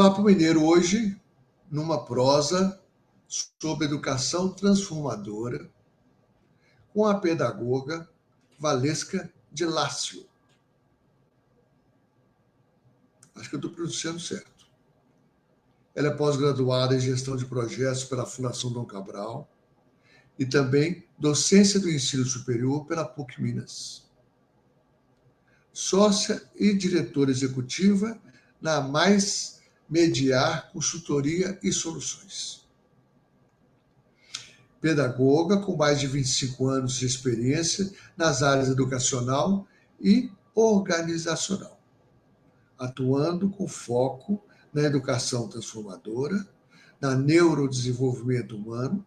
Papo Mineiro hoje, numa prosa sobre educação transformadora, com a pedagoga Valesca de Lácio. Acho que eu estou pronunciando certo. Ela é pós-graduada em gestão de projetos pela Fundação Dom Cabral e também docência do ensino superior pela PUC Minas. Sócia e diretora executiva na Mais Mediar Consultoria e Soluções. Pedagoga com mais de 25 anos de experiência nas áreas educacional e organizacional, atuando com foco na educação transformadora, na neurodesenvolvimento humano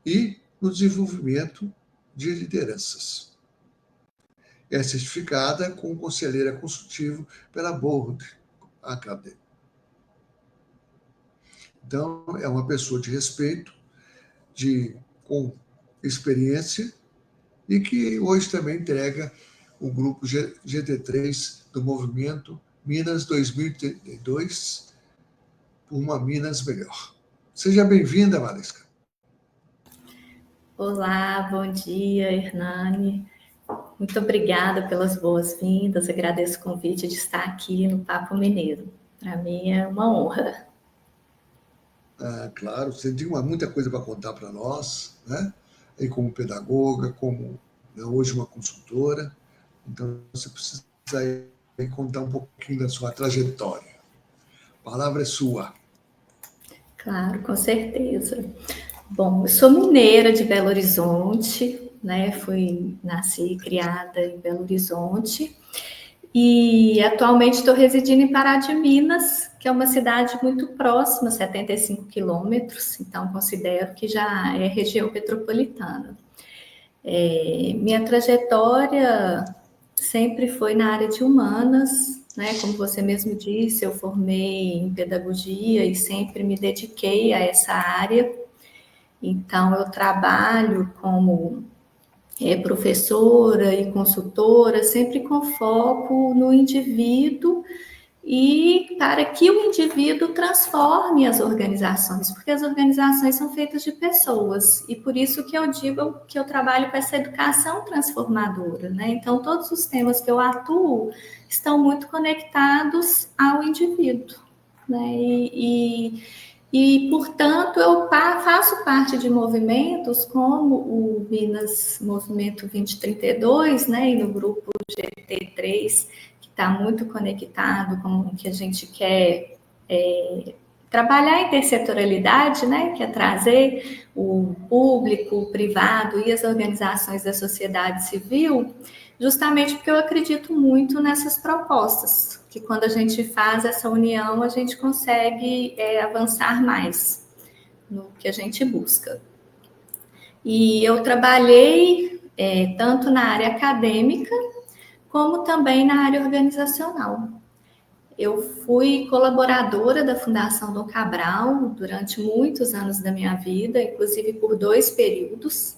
e no desenvolvimento de lideranças. É certificada como conselheira consultivo pela Board Academy. Então, é uma pessoa de respeito, com experiência, e que hoje também entrega o grupo GT3 do Movimento Minas 2032, por uma Minas melhor. Seja bem-vinda, Valesca. Olá, bom dia, Hernani. Muito obrigada pelas boas-vindas, agradeço o convite de estar aqui no Papo Mineiro. Para mim é uma honra. Claro, você tem muita coisa para contar para nós, né? E como pedagoga, como hoje uma consultora, então você precisa aí contar um pouquinho da sua trajetória. A palavra é sua. Claro, com certeza. Bom, eu sou mineira de Belo Horizonte, né? Nasci e criada em Belo Horizonte e atualmente estou residindo em Pará de Minas, que é uma cidade muito próxima, 75 quilômetros, então considero que já é região metropolitana. Minha trajetória sempre foi na área de humanas, né? Como você mesmo disse, eu formei em pedagogia e sempre me dediquei a essa área. Então, eu trabalho como professora e consultora, sempre com foco no indivíduo e para que o indivíduo transforme as organizações, porque as organizações são feitas de pessoas, e por isso que eu digo que eu trabalho com essa educação transformadora, né? Então, todos os temas que eu atuo estão muito conectados ao indivíduo, né? Portanto, eu faço parte de movimentos como o Minas Movimento 2032, né? E no grupo GT3, está muito conectado com o que a gente quer trabalhar a intersetorialidade, né, que é trazer o público, o privado e as organizações da sociedade civil, justamente porque eu acredito muito nessas propostas, que quando a gente faz essa união, a gente consegue avançar mais no que a gente busca. E eu trabalhei tanto na área acadêmica, como também na área organizacional. Eu fui colaboradora da Fundação Dom Cabral durante muitos anos da minha vida, inclusive por 2 períodos.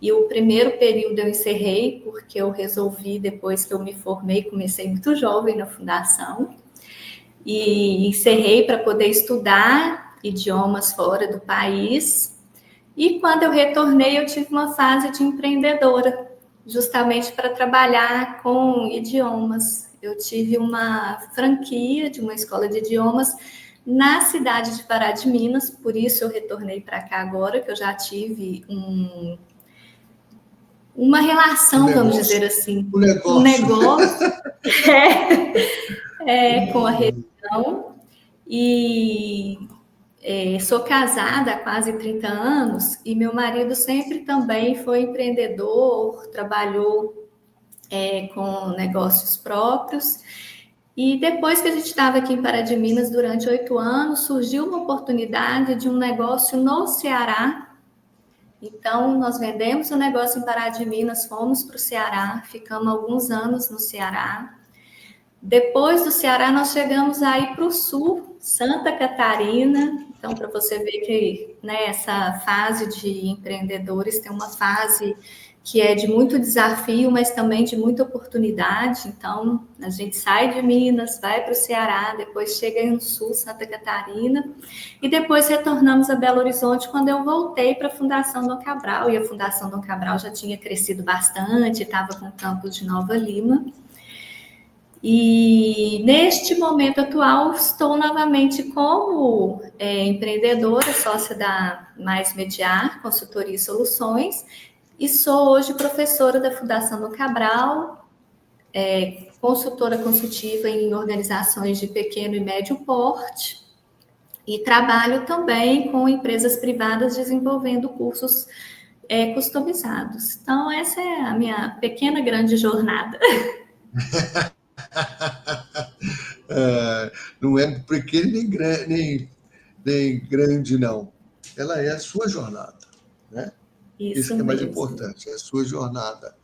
E o primeiro período eu encerrei porque eu resolvi, depois que eu me formei, comecei muito jovem na Fundação, e encerrei para poder estudar idiomas fora do país. E quando eu retornei, eu tive uma fase de empreendedora, justamente para trabalhar com idiomas. Eu tive uma franquia de uma escola de idiomas na cidade de Pará de Minas, por isso eu retornei para cá agora, que eu já tive uma relação, vamos dizer assim, um negócio com a região. E sou casada há quase 30 anos e meu marido sempre também foi empreendedor, trabalhou com negócios próprios. E depois que a gente estava aqui em Pará de Minas durante 8 anos, surgiu uma oportunidade de um negócio no Ceará. Então, nós vendemos o negócio em Pará de Minas, fomos para o Ceará, ficamos alguns anos no Ceará. Depois do Ceará, nós chegamos aí para o sul, Santa Catarina. Então, para você ver que né, essa fase de empreendedores tem uma fase que é de muito desafio, mas também de muita oportunidade. Então, a gente sai de Minas, vai para o Ceará, depois chega no Sul, Santa Catarina, e depois retornamos a Belo Horizonte quando eu voltei para a Fundação Dom Cabral, e a Fundação Dom Cabral já tinha crescido bastante, estava com o campus de Nova Lima. E neste momento atual, estou novamente como empreendedora, sócia da Mais Mediar, Consultoria e Soluções, e sou hoje professora da Fundação Dom Cabral, consultora consultiva em organizações de pequeno e médio porte, e trabalho também com empresas privadas desenvolvendo cursos customizados. Então, essa é a minha pequena grande jornada. Não é pequeno nem grande, não. Ela é a sua jornada, né? Isso que é mais importante, é a sua jornada.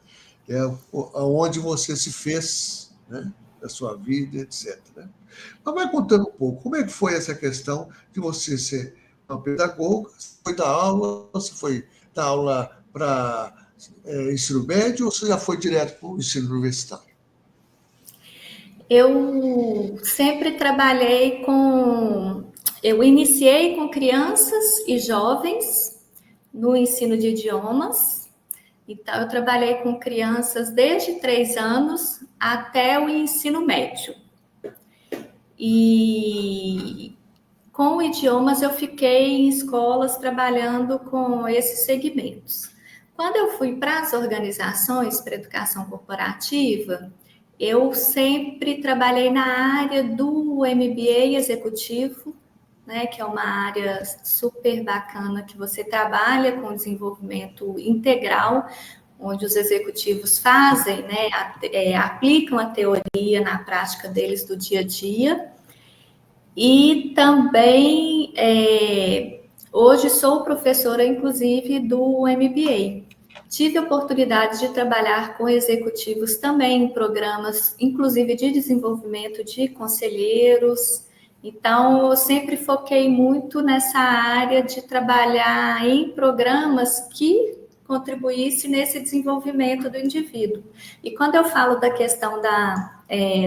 É aonde você se fez, né? Da sua vida, etc. Né? Mas vai contando um pouco, como é que foi essa questão de você ser uma pedagoga? Você foi dar aula, você foi dar aula para ensino médio ou você já foi direto para o ensino universitário? Eu sempre trabalhei eu iniciei com crianças e jovens no ensino de idiomas. Então, eu trabalhei com crianças desde 3 anos até o ensino médio. E com idiomas eu fiquei em escolas trabalhando com esses segmentos. Quando eu fui para as organizações para educação corporativa, eu sempre trabalhei na área do MBA executivo, né, que é uma área super bacana que você trabalha com desenvolvimento integral, onde os executivos fazem, né, aplicam a teoria na prática deles do dia a dia. E também, hoje sou professora, inclusive, do MBA. Tive a oportunidade de trabalhar com executivos também em programas, inclusive de desenvolvimento de conselheiros. Então, eu sempre foquei muito nessa área de trabalhar em programas que contribuísse nesse desenvolvimento do indivíduo. E quando eu falo da questão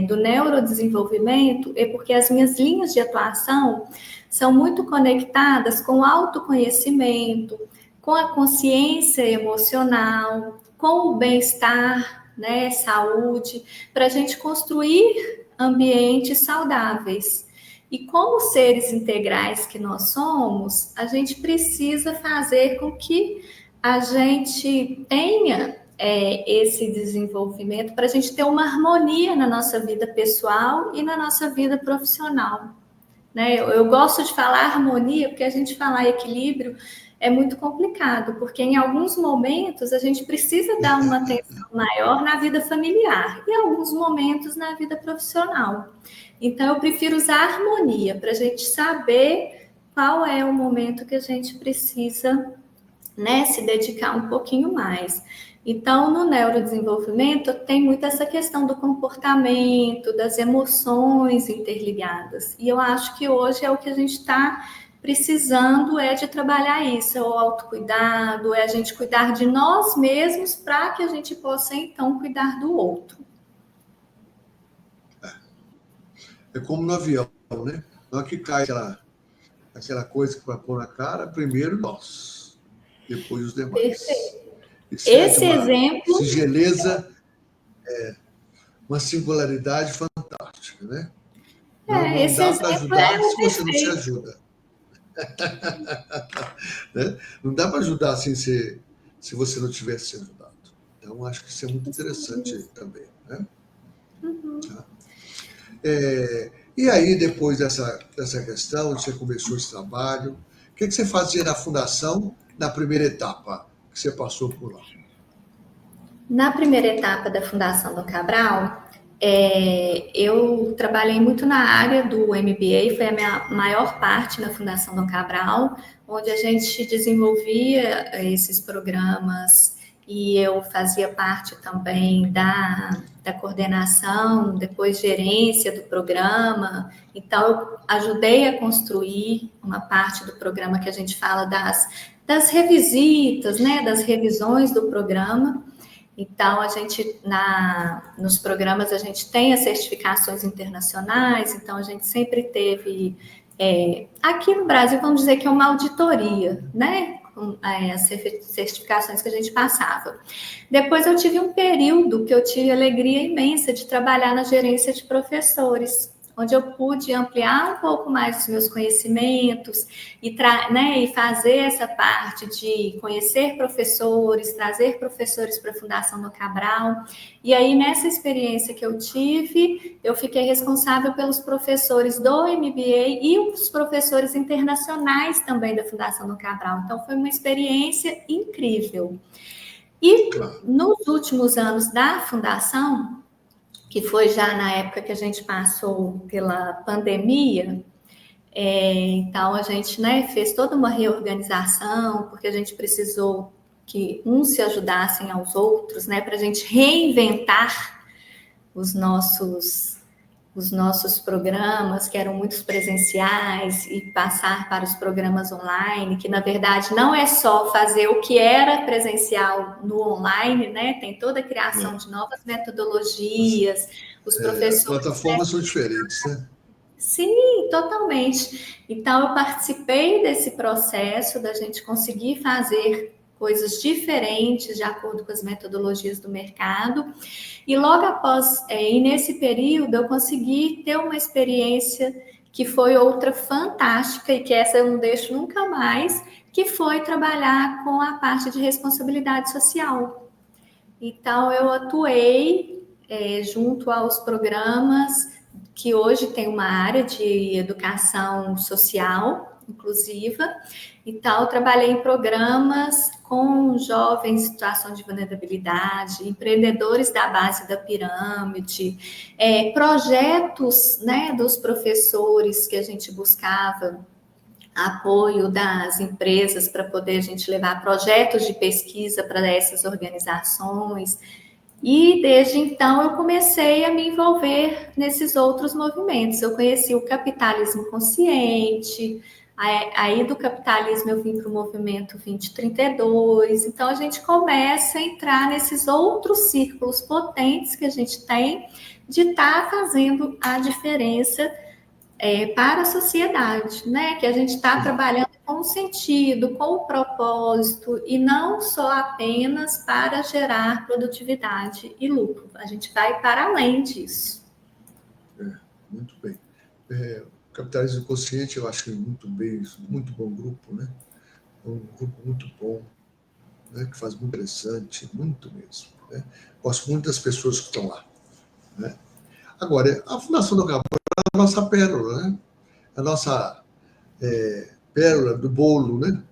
do neurodesenvolvimento, é porque as minhas linhas de atuação são muito conectadas com o autoconhecimento, com a consciência emocional, com o bem-estar, né, saúde, para a gente construir ambientes saudáveis. E como seres integrais que nós somos, a gente precisa fazer com que a gente tenha esse desenvolvimento para a gente ter uma harmonia na nossa vida pessoal e na nossa vida profissional. Né? Eu gosto de falar harmonia, porque a gente falar equilíbrio é muito complicado, porque em alguns momentos a gente precisa dar uma atenção maior na vida familiar e em alguns momentos na vida profissional. Então, eu prefiro usar a harmonia para a gente saber qual é o momento que a gente precisa, né, se dedicar um pouquinho mais. Então, no neurodesenvolvimento, tem muito essa questão do comportamento, das emoções interligadas. E eu acho que hoje é o que a gente está precisando de trabalhar isso, é o autocuidado, é a gente cuidar de nós mesmos para que a gente possa, então, cuidar do outro. É como no avião, né? Na hora que cai aquela coisa que vai pôr na cara, primeiro nós, depois os demais. Perfeito. Esse exemplo... Singeleza, uma singularidade fantástica, né? Não dá para ajudar se você não se ajuda. Né? Não dá para ajudar assim se você não tivesse se ajudado. Então, acho que isso é muito interessante também. Né? Uhum. E aí, depois dessa questão, você começou esse trabalho, o que você fazia na fundação na primeira etapa que você passou por lá? Na primeira etapa da Fundação Dom Cabral, eu trabalhei muito na área do MBA, foi a minha maior parte na Fundação Dom Cabral, onde a gente desenvolvia esses programas e eu fazia parte também da coordenação, depois gerência do programa. Então, eu ajudei a construir uma parte do programa que a gente fala das revisitas, né, das revisões do programa. Então, a gente, nos programas, a gente tem as certificações internacionais, então a gente sempre teve, aqui no Brasil, vamos dizer que é uma auditoria, né? Com as certificações que a gente passava. Depois eu tive um período que eu tive a alegria imensa de trabalhar na gerência de professores, onde eu pude ampliar um pouco mais os meus conhecimentos e fazer essa parte de conhecer professores, trazer professores para a Fundação do Cabral. E aí, nessa experiência que eu tive, eu fiquei responsável pelos professores do MBA e os professores internacionais também da Fundação do Cabral. Então, foi uma experiência incrível. E nos últimos anos da Fundação, que foi já na época que a gente passou pela pandemia, então a gente, né, fez toda uma reorganização, porque a gente precisou que uns se ajudassem aos outros, né, para a gente reinventar os nossos programas, que eram muitos presenciais, e passar para os programas online, que na verdade não é só fazer o que era presencial no online, né? Tem toda a criação de novas metodologias, os professores... As plataformas são diferentes, né? Sim, totalmente. Então, eu participei desse processo da gente conseguir fazer coisas diferentes de acordo com as metodologias do mercado. E logo após, e nesse período, eu consegui ter uma experiência que foi outra fantástica, e que essa eu não deixo nunca mais, que foi trabalhar com a parte de responsabilidade social. Então, eu atuei junto aos programas que hoje tem uma área de educação social inclusiva. Então, eu trabalhei em programas com jovens em situação de vulnerabilidade, empreendedores da base da pirâmide, projetos, né, dos professores que a gente buscava apoio das empresas para poder a gente levar projetos de pesquisa para essas organizações. E desde então eu comecei a me envolver nesses outros movimentos. Eu conheci o capitalismo consciente, aí do capitalismo eu vim para o movimento 2032. Então a gente começa a entrar nesses outros círculos potentes que a gente tem de estar fazendo a diferença para a sociedade, né? Que a gente está trabalhando com o sentido, com o propósito, e não só apenas para gerar produtividade e lucro. A gente vai para além disso. Muito bem. O Capitalismo Consciente, eu acho que muito bem, muito bom grupo, né? Um grupo muito bom, né? Que faz muito interessante, muito mesmo. Né? Gosto muito das pessoas que estão lá. Né? Agora, a Fundação do Cabral é a nossa pérola, né? A nossa pérola do bolo, né?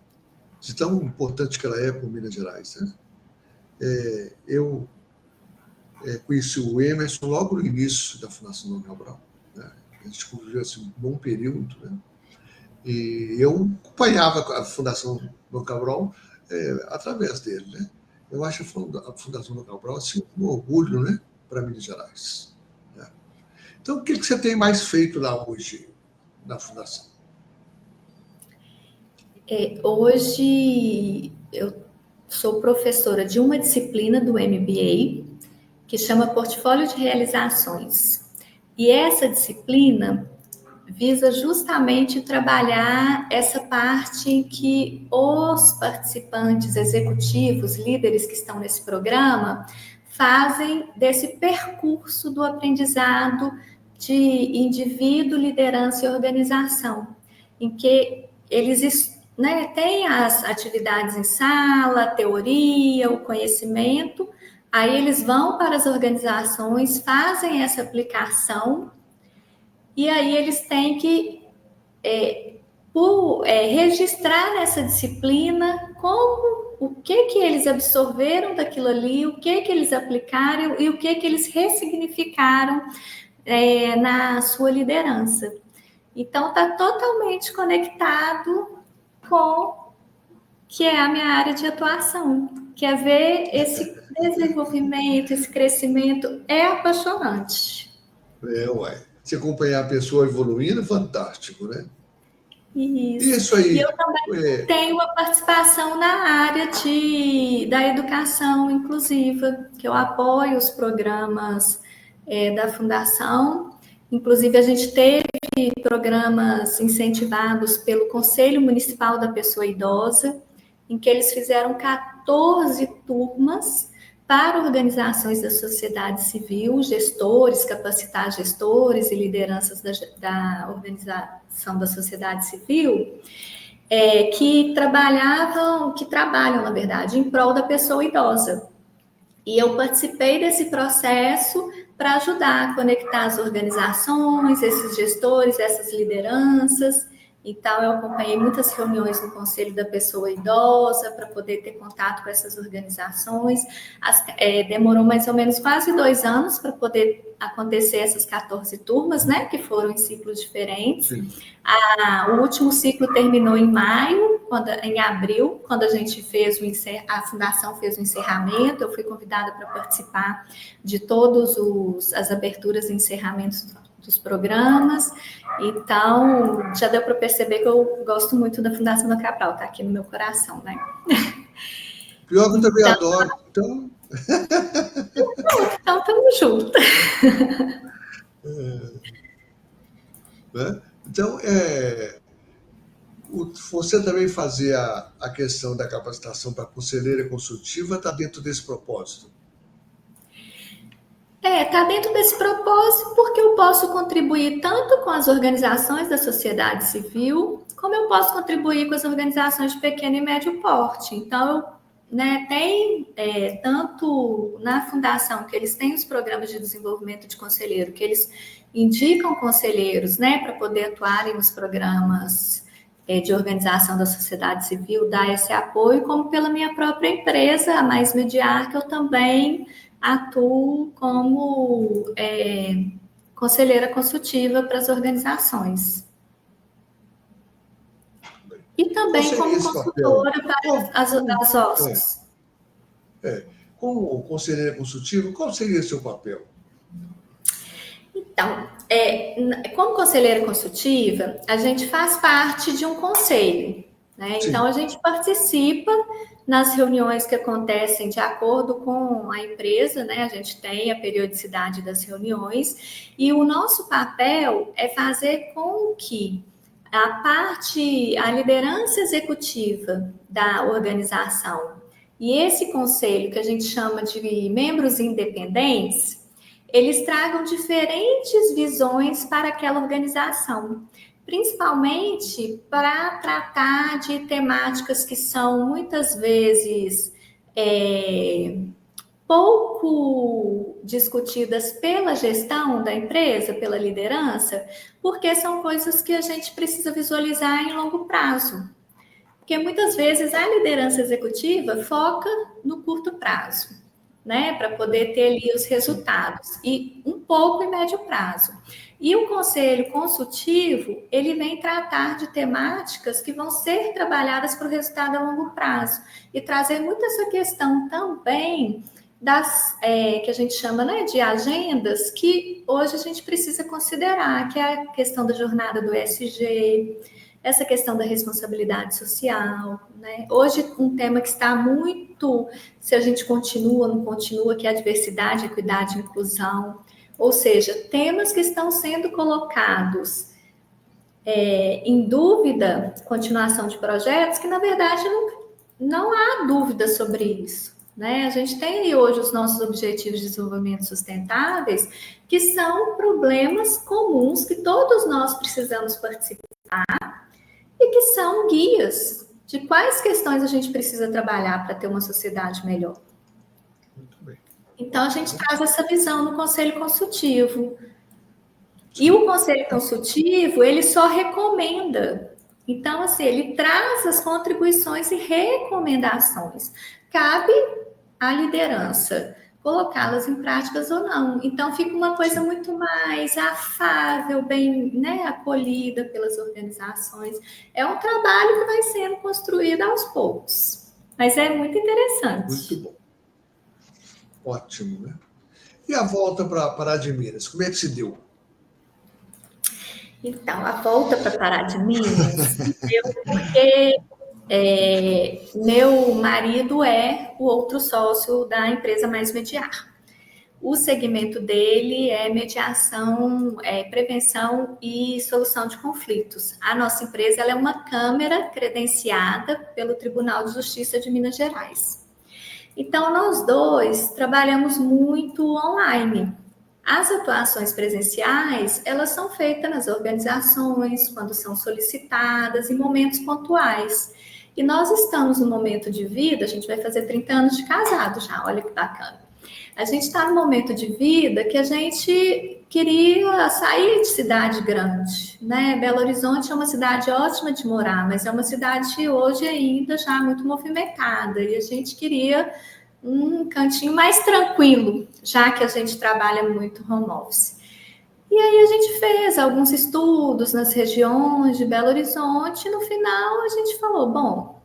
De tão importante que ela é para Minas Gerais. Né? Eu conheci o Emerson logo no início da Fundação do Cabral. Né? A gente conviveu assim, um bom período. Né? E eu acompanhava a Fundação do Cabral através dele. Né? Eu acho a Fundação do Cabral assim, um orgulho, né, para Minas Gerais. Né? Então, o que você tem mais feito lá hoje na Fundação? Hoje eu sou professora de uma disciplina do MBA que chama Portfólio de Realizações. E essa disciplina visa justamente trabalhar essa parte em que os participantes executivos, líderes que estão nesse programa, fazem desse percurso do aprendizado de indivíduo, liderança e organização, em que eles têm as atividades em sala, a teoria, o conhecimento, aí eles vão para as organizações, fazem essa aplicação, e aí eles têm que registrar nessa disciplina o que eles absorveram daquilo ali, o que eles aplicaram e o que eles ressignificaram na sua liderança. Então, está totalmente conectado com que é a minha área de atuação. quer ver esse desenvolvimento, esse crescimento, é apaixonante. Uai. Se acompanhar a pessoa evoluindo, fantástico, né? Isso. Isso E aí. eu também tenho uma participação na área da educação inclusiva, que eu apoio os programas da Fundação. Inclusive, a gente teve programas incentivados pelo Conselho Municipal da Pessoa Idosa, em que eles fizeram 14 turmas para organizações da sociedade civil, gestores, capacitar gestores e lideranças da organização da sociedade civil, que trabalham, na verdade, em prol da pessoa idosa. E eu participei desse processo para ajudar a conectar as organizações, esses gestores, essas lideranças. Então, eu acompanhei muitas reuniões no Conselho da Pessoa Idosa para poder ter contato com essas organizações. Demorou mais ou menos quase 2 anos para poder acontecer essas 14 turmas, né? Que foram em ciclos diferentes. O último ciclo terminou em maio, em abril, quando a gente fez a Fundação fez o encerramento. Eu fui convidada para participar de todas as aberturas e encerramentos dos programas. Então, já deu para perceber que eu gosto muito da Fundação da Cabral, está aqui no meu coração, né? Pior que eu também adoro. Então, estamos juntos. Né? Então, você também fazer a questão da capacitação para conselheira consultiva está dentro desse propósito? Está dentro desse propósito, porque eu posso contribuir tanto com as organizações da sociedade civil, como eu posso contribuir com as organizações de pequeno e médio porte. Então, tem tanto na Fundação, que eles têm os programas de desenvolvimento de conselheiro, que eles indicam conselheiros, para poder atuarem nos programas de organização da sociedade civil, dar esse apoio, como pela minha própria empresa, a Mais Mediar, que eu também atuo como conselheira consultiva para as organizações. E também como consultora para as OSCs. Como conselheira consultiva, qual seria o seu papel? Então, como conselheira consultiva, a gente faz parte de um conselho, né? Então, a gente participa nas reuniões que acontecem de acordo com a empresa, né? A gente tem a periodicidade das reuniões e o nosso papel é fazer com que a liderança executiva da organização e esse conselho, que a gente chama de membros independentes, eles tragam diferentes visões para aquela organização, principalmente para tratar de temáticas que são muitas vezes pouco discutidas pela gestão da empresa, pela liderança, porque são coisas que a gente precisa visualizar em longo prazo. Porque muitas vezes a liderança executiva foca no curto prazo, né, para poder ter ali os resultados, e um pouco em médio prazo. E o conselho consultivo, ele vem tratar de temáticas que vão ser trabalhadas para o resultado a longo prazo, e trazer muito essa questão também que a gente chama, né, de agendas, que hoje a gente precisa considerar, que é a questão da jornada do ESG, essa questão da responsabilidade social, né? Hoje, um tema que está muito, se a gente continua, não continua, que é a diversidade, equidade e inclusão, ou seja, temas que estão sendo colocados em dúvida, continuação de projetos, que na verdade não há dúvida sobre isso, né? A gente tem aí hoje os nossos objetivos de desenvolvimento sustentáveis, que são problemas comuns que todos nós precisamos participar, e que são guias de quais questões a gente precisa trabalhar para ter uma sociedade melhor. Muito bem. Então, a gente traz essa visão no Conselho Consultivo. E o Conselho Consultivo, ele só recomenda. Então, assim, ele traz as contribuições e recomendações. Cabe à liderança colocá-las em práticas ou não. Então, fica uma coisa muito mais afável, bem, né, acolhida pelas organizações. É um trabalho que vai sendo construído aos poucos. Mas é muito interessante. Muito bom. Ótimo, né? E a volta para Pará de Minas, como é que se deu? Então, a volta para Pará de Minas deu porque meu marido é o outro sócio da empresa Mais Mediar. O segmento dele é mediação, prevenção e solução de conflitos. A nossa empresa ela é uma câmara credenciada pelo Tribunal de Justiça de Minas Gerais. Então, nós dois trabalhamos muito online. As atuações presenciais, elas são feitas nas organizações, quando são solicitadas, em momentos pontuais. E nós estamos no momento de vida, a gente vai fazer 30 anos de casado já, olha que bacana. A gente está no momento de vida que a gente queria sair de cidade grande, né? Belo Horizonte é uma cidade ótima de morar, mas é uma cidade hoje ainda já muito movimentada e a gente queria um cantinho mais tranquilo, já que a gente trabalha muito home office. E aí a gente fez alguns estudos nas regiões de Belo Horizonte e no final a gente falou, bom,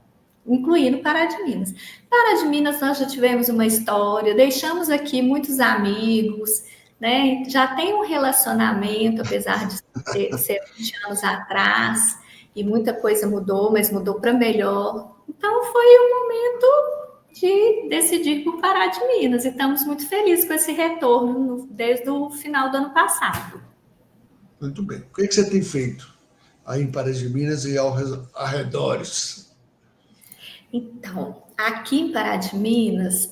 incluindo Pará de Minas. Pará de Minas nós já tivemos uma história, deixamos aqui muitos amigos, né? Já tem um relacionamento, apesar de ser 20 anos atrás, e muita coisa mudou, mas mudou para melhor. Então foi um momento de decidir por Pará de Minas, e estamos muito felizes com esse retorno desde o final do ano passado. Muito bem. O que você tem feito aí em Pará de Minas e ao arredores? Então, aqui em Pará de Minas,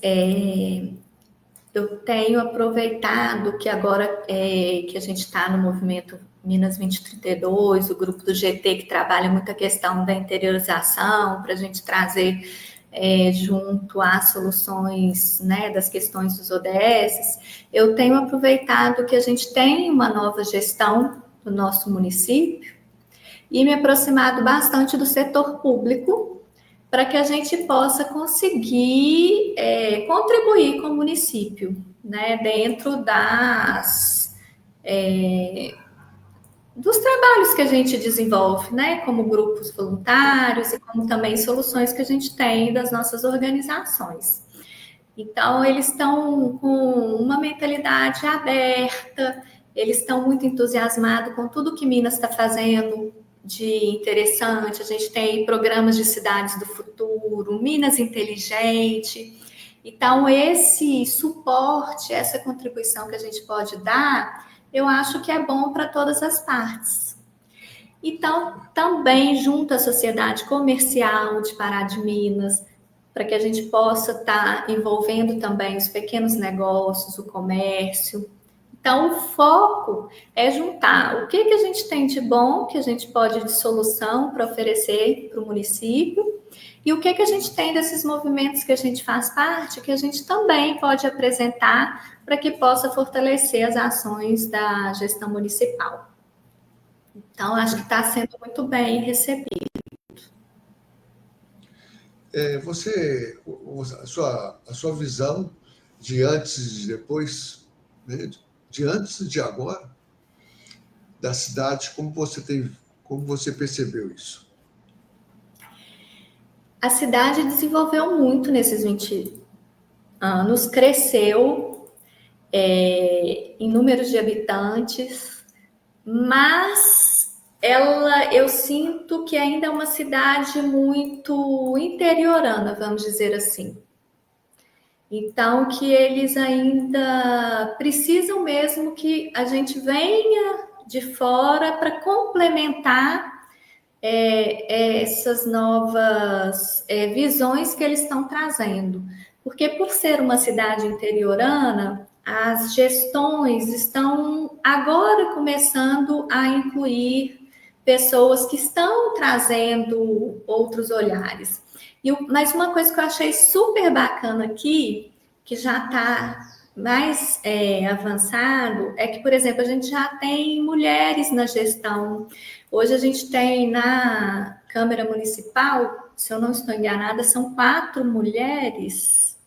eu tenho aproveitado que agora que a gente está no movimento Minas 2032, o grupo do GT que trabalha muito a questão da interiorização, para a gente trazer junto às soluções, né, das questões dos ODS, eu tenho aproveitado que a gente tem uma nova gestão do nosso município e me aproximado bastante do setor público para que a gente possa conseguir contribuir com o município, né, dentro dos trabalhos que a gente desenvolve, né, como grupos voluntários e como também soluções que a gente tem das nossas organizações. Então, eles estão com uma mentalidade aberta, eles estão muito entusiasmados com tudo que Minas está fazendo de interessante. A gente tem programas de cidades do futuro, Minas Inteligente. Então, esse suporte, essa contribuição que a gente pode dar, eu acho que é bom para todas as partes. Então, também junto à sociedade comercial de Pará de Minas, para que a gente possa estar envolvendo também os pequenos negócios, o comércio. Então, o foco é juntar o que a gente tem de bom, que a gente pode de solução para oferecer para o município, e o que a gente tem desses movimentos que a gente faz parte, que a gente também pode apresentar para que possa fortalecer as ações da gestão municipal. Então, acho que está sendo muito bem recebido. A sua visão de antes e de depois, né, de antes e de agora, da cidade, como você percebeu isso? A cidade desenvolveu muito nesses 20 anos, cresceu em números de habitantes, mas eu sinto que ainda é uma cidade muito interiorana, vamos dizer assim. Então, que eles ainda precisam mesmo que a gente venha de fora para complementar essas novas visões que eles estão trazendo. Porque por ser uma cidade interiorana, as gestões estão agora começando a incluir pessoas que estão trazendo outros olhares. Mas uma coisa que eu achei super bacana aqui, que já está mais avançado, é que, por exemplo, a gente já tem mulheres na gestão. Hoje a gente tem na Câmara Municipal, se eu não estou enganada, são 4 mulheres.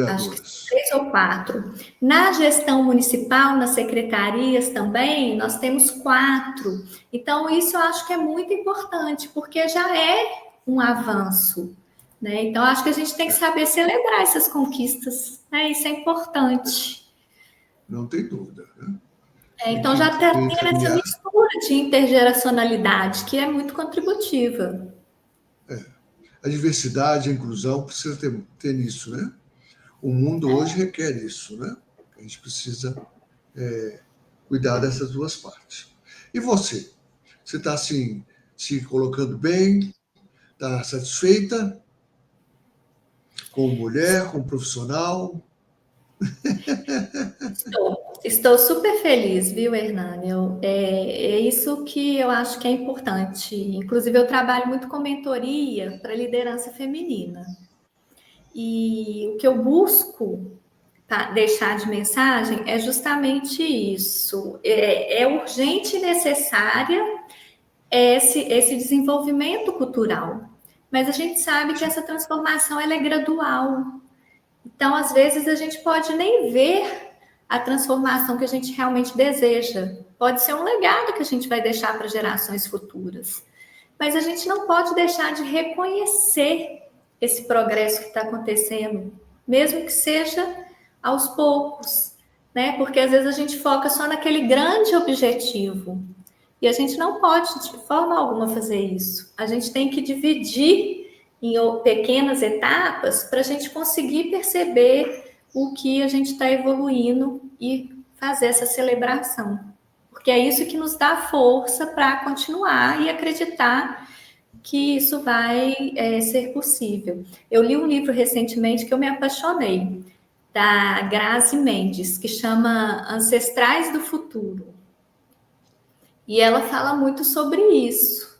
Acho que 3 ou 4. Na gestão municipal, nas secretarias também, nós temos 4. Então, isso eu acho que é muito importante, porque já é um avanço, né? Então, acho que a gente tem que saber celebrar essas conquistas, né? Isso é importante. Não tem dúvida, né? Tem Então, que já está tendo essa encaminhar. mistura de intergeracionalidade, que é muito contributiva. A diversidade, a inclusão precisa ter nisso, né? O mundo hoje requer isso, né? A gente precisa cuidar dessas duas partes. E você? Você está assim, se colocando bem? Está satisfeita como mulher, como profissional? Estou super feliz, viu, Hernani? É isso que eu acho que é importante. Inclusive, eu trabalho muito com mentoria para liderança feminina. E o que eu busco deixar de mensagem é justamente isso. É urgente e necessária esse desenvolvimento cultural. Mas a gente sabe que essa transformação ela é gradual. Então, às vezes, a gente pode nem ver a transformação que a gente realmente deseja. Pode ser um legado que a gente vai deixar para gerações futuras. Mas a gente não pode deixar de reconhecer esse progresso que está acontecendo, mesmo que seja aos poucos, né? Porque às vezes a gente foca só naquele grande objetivo. E a gente não pode, de forma alguma, fazer isso. A gente tem que dividir em pequenas etapas para a gente conseguir perceber o que a gente está evoluindo e fazer essa celebração. Porque é isso que nos dá força para continuar e acreditar que isso vai ser possível. Eu li um livro recentemente que eu me apaixonei, da Grazi Mendes, que chama Ancestrais do Futuro. E ela fala muito sobre isso,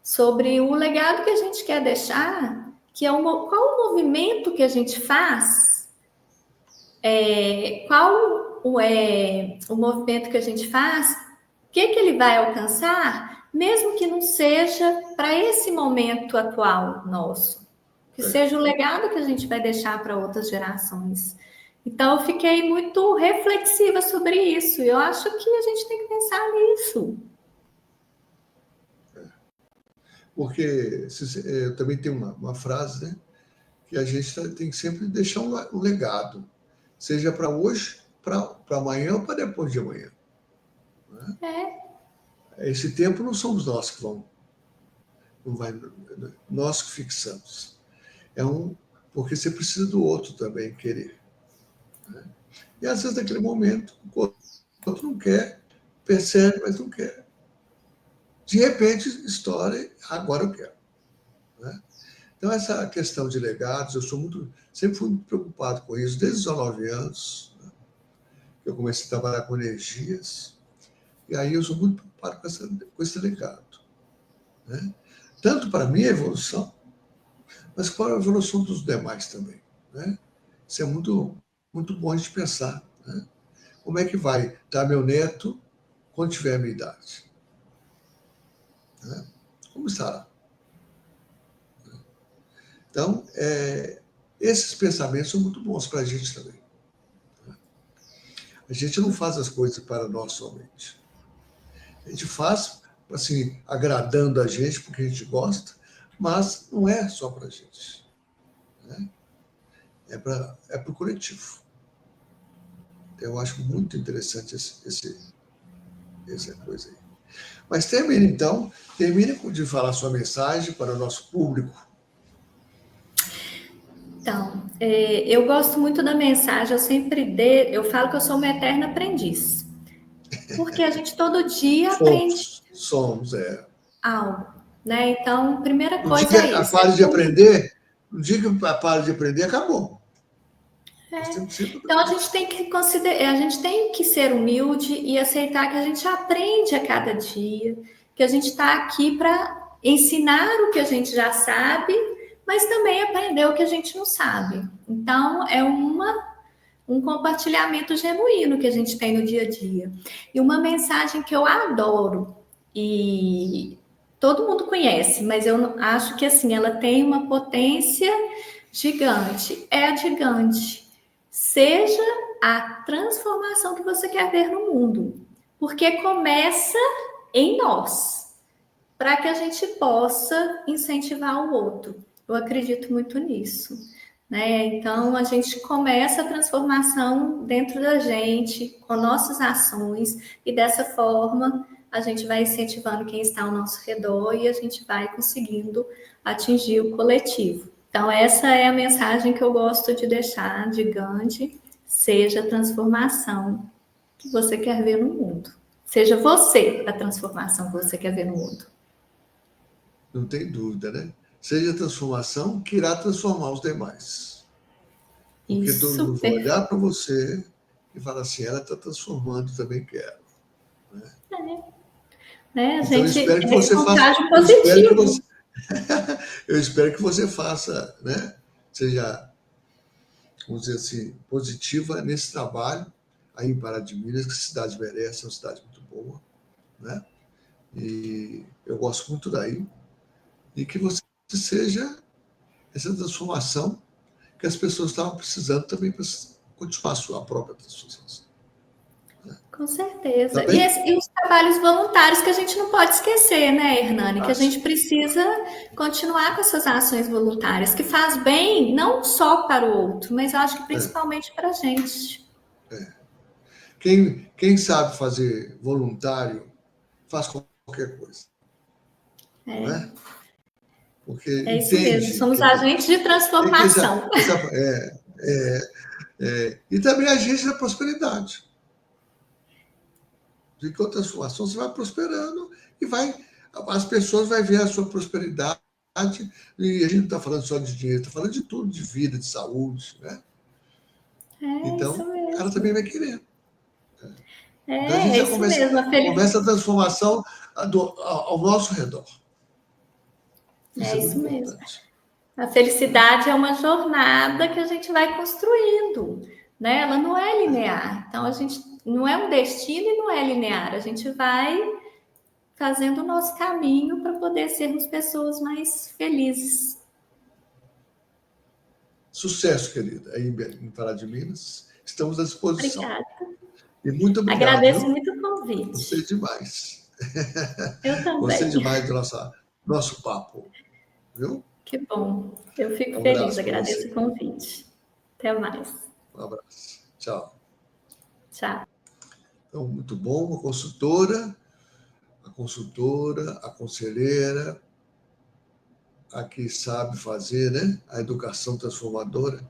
sobre o legado que a gente quer deixar, que é qual o movimento que a gente faz, qual o movimento que a gente faz, o que ele vai alcançar, mesmo que não seja para esse momento atual nosso, que seja o legado que a gente vai deixar para outras gerações. Então, eu fiquei muito reflexiva sobre isso. Eu acho que a gente tem que pensar nisso. Porque eu também tenho uma frase, né? Que a gente tem que sempre deixar um legado, seja para hoje, para amanhã ou para depois de amanhã. Né? Esse tempo não somos nós que vamos, não vai, nós que fixamos. Porque você precisa do outro também querer. Né? E às vezes naquele momento o outro não quer, percebe, mas não quer. De repente, história, agora eu quero. Né? Então, essa questão de legados, sempre fui muito preocupado com isso, desde os 19 anos, né? Eu comecei a trabalhar com energias, e aí eu sou muito preocupado com esse legado. Né? Tanto para a minha evolução, mas para a evolução dos demais também. Né? Isso é muito, muito bom de pensar. Né? Como é que vai estar meu neto quando tiver a minha idade? Né? Como estará? Então, esses pensamentos são muito bons para a gente também. A gente não faz as coisas para nós somente. A gente faz, assim, agradando a gente, porque a gente gosta, mas não é só para a gente. Né? É para o coletivo. Eu acho muito interessante essa coisa aí. Mas termine de falar sua mensagem para o nosso público. Então, eu gosto muito da mensagem, eu falo que eu sou uma eterna aprendiz. Porque a gente todo dia aprende Somos. algo, né? Então, primeira O coisa é dia isso. pare de aprender, o dia que pare de aprender, acabou. Nós temos sempre Então, a aprender. gente tem que considerar, a gente tem que ser humilde e aceitar que a gente aprende a cada dia, que a gente está aqui para ensinar o que a gente já sabe, mas também aprender o que a gente não sabe. Então, é um compartilhamento genuíno que a gente tem no dia a dia. E uma mensagem que eu adoro, e todo mundo conhece, mas eu acho que assim, ela tem uma potência gigante. É a gigante. Seja a transformação que você quer ver no mundo. Porque começa em nós. para que a gente possa incentivar o outro. Eu acredito muito nisso, né? Então, a gente começa a transformação dentro da gente, com nossas ações, e dessa forma a gente vai incentivando quem está ao nosso redor e a gente vai conseguindo atingir o coletivo. Então, essa é a mensagem que eu gosto de deixar de Gandhi: seja a transformação que você quer ver no mundo. Seja você a transformação que você quer ver no mundo. Não tem dúvida, né? Seja a transformação que irá transformar os demais. Porque todo Isso, mundo vai olhar para você e falar assim, ela está transformando, também quero. Né? Né? A Então, eu gente espero que é você faça. contágio positivo. Eu espero que você faça, né? Seja, vamos dizer assim, positiva nesse trabalho aí em Pará de Minas, que a cidade merece, é uma cidade muito boa, né? E eu gosto muito daí. E que você seja essa transformação que as pessoas estavam precisando também para continuar a sua própria transformação. Com Tá certeza. bem? E os trabalhos voluntários que a gente não pode esquecer, né, Hernani? Que a gente precisa continuar com essas ações voluntárias, que faz bem não só para o outro, mas eu acho que principalmente para a gente. Quem sabe fazer voluntário faz qualquer coisa, não é? Porque É isso mesmo, entende somos que agentes de tem que transformação. e também agente da prosperidade. De que outra transformação você vai prosperando e as pessoas vão ver a sua prosperidade. E a gente não está falando só de dinheiro, está falando de tudo, de vida, de saúde, né? É isso Então, o cara também mesmo. vai querer. Então, a gente É já isso mesmo. começa a transformação ao nosso redor. Isso É é muito isso mesmo. importante. A felicidade é uma jornada que a gente vai construindo, né? Ela não é linear. Então a gente não é um destino e não é linear. A gente vai fazendo o nosso caminho para poder sermos pessoas mais felizes. Sucesso, querida, aí em Pará de Minas. Estamos à disposição. Obrigada. E muito obrigado, Agradeço viu? muito o Gostei convite. demais. Eu Gostei também. demais do nosso papo, viu? Que bom. Eu fico Um feliz. abraço para você. Agradeço o convite. Até mais. Um abraço. Tchau. Tchau. Então, muito bom, a consultora, a conselheira, a que sabe fazer, né? A educação transformadora.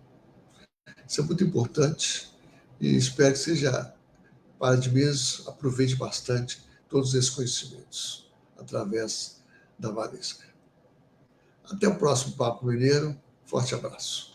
Isso é muito importante e espero que seja, para de mesmo, aproveite bastante todos esses conhecimentos através da Valesca. Até o próximo Papo Mineiro. Forte abraço.